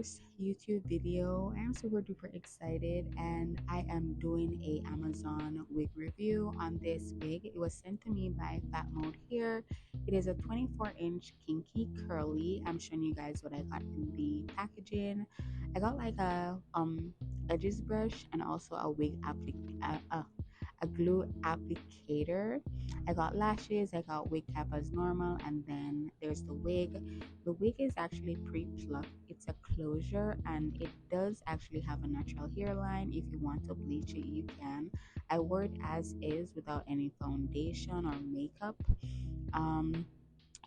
first YouTube video. I am super duper excited and I am doing a Amazon wig review on this wig. It was sent to me by Facmood Hair. It is a 24-inch kinky curly. I'm showing you guys what I got in the packaging. I got like a edges brush and also a a glue applicator. I got lashes, I got wig cap as normal, and then there's the wig. The wig is actually pre-plucked. It's a closure and it does actually have a natural hairline. If you want to bleach it, you can. I wore it as is without any foundation or makeup. Um,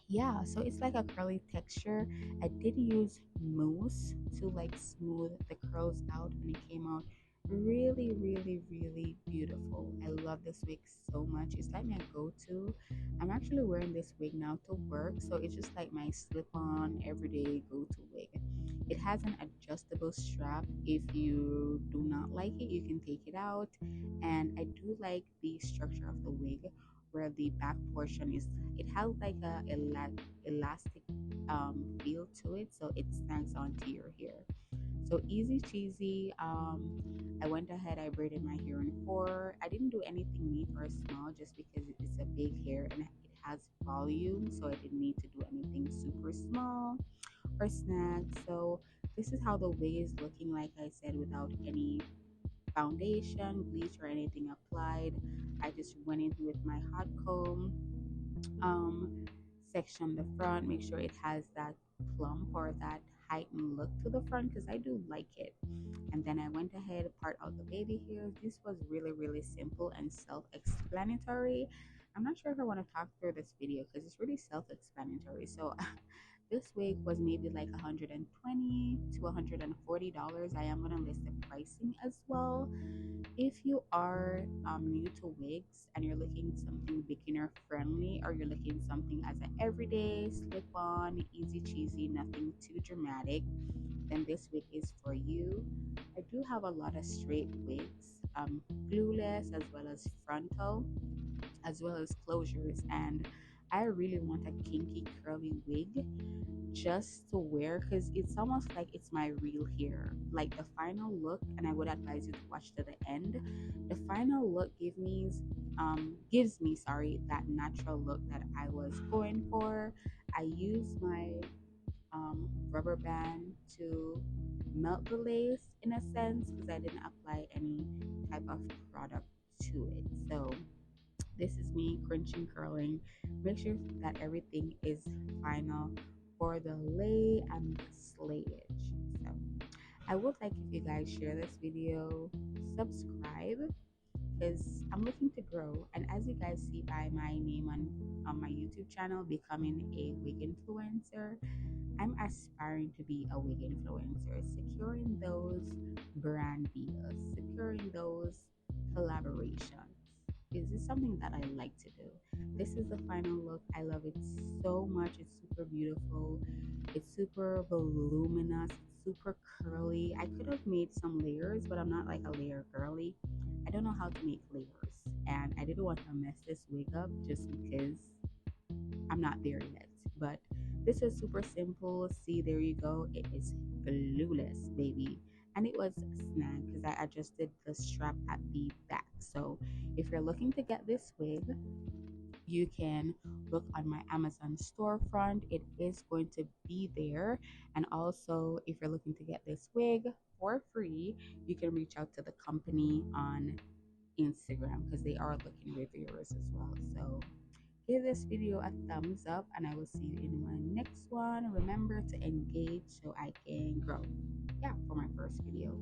yeah, so it's like a curly texture. I did use mousse to like smooth the curls out and it came out really beautiful. I love this wig so much. It's like my go-to. I'm actually wearing this wig now to work, so it's just like my slip-on everyday go-to wig. It has an adjustable strap. If you do not like it, you can take it out. And I do like the structure of the wig where the back portion is, it has like a elastic feel to it, so it snags onto your hair. So easy cheesy. I went ahead, I braided my hair in four. I didn't do anything neat or small just because it's a big hair and it has volume, so I didn't need to do anything super small or snag. So this is how the wig is looking, like I said, without any foundation, bleach, or anything applied. I just went in with my hot comb, section the front, make sure it has that plump or that heightened look to the front because I do like it. And then I went ahead, part out the baby hairs. This was really simple and self-explanatory. I'm not sure if I want to talk through this video because it's really self-explanatory. So this wig was maybe like 120 to $140. I am going to list the pricing as well. If you are new to wigs and you're looking something beginner friendly, or you're looking something as an everyday slip on, easy cheesy, nothing too dramatic, then this wig is for you. I do have a lot of straight wigs, glueless as well as frontal, as well as closures, and I really want a kinky curly wig just to wear because it's almost like it's my real hair. Like the final look, and I would advise you to watch to the end. The final look gives me, sorry, that natural look that I was going for. I used my rubber band to melt the lace in a sense because I didn't apply any type of product to it. So this is me crunching, curling. Make sure that everything is final for the lay and the slayage. So I would like if you guys share this video, subscribe, because I'm looking to grow. And as you guys see by my name on my YouTube channel, becoming a wig influencer, I'm aspiring to be a wig influencer, securing those brand deals, securing those collaborations. Is this something that I like to do? This is the final look. I love it so much. It's super beautiful. It's super voluminous. It's super curly. I could have made some layers, but I'm not like a layer girly. I don't know how to make layers, and I didn't want to mess this wig up just because I'm not there yet. But this is super simple. See, there you go. It is glueless, baby. And it was snag because I adjusted the strap at the back. So if you're looking to get this wig, you can look on my Amazon storefront. It is going to be there. And also, if you're looking to get this wig for free, you can reach out to the company on Instagram because they are looking reviewers as well. So give this video a thumbs up and I will see you in my next one. Remember to engage so I can grow. Yeah, for my first video.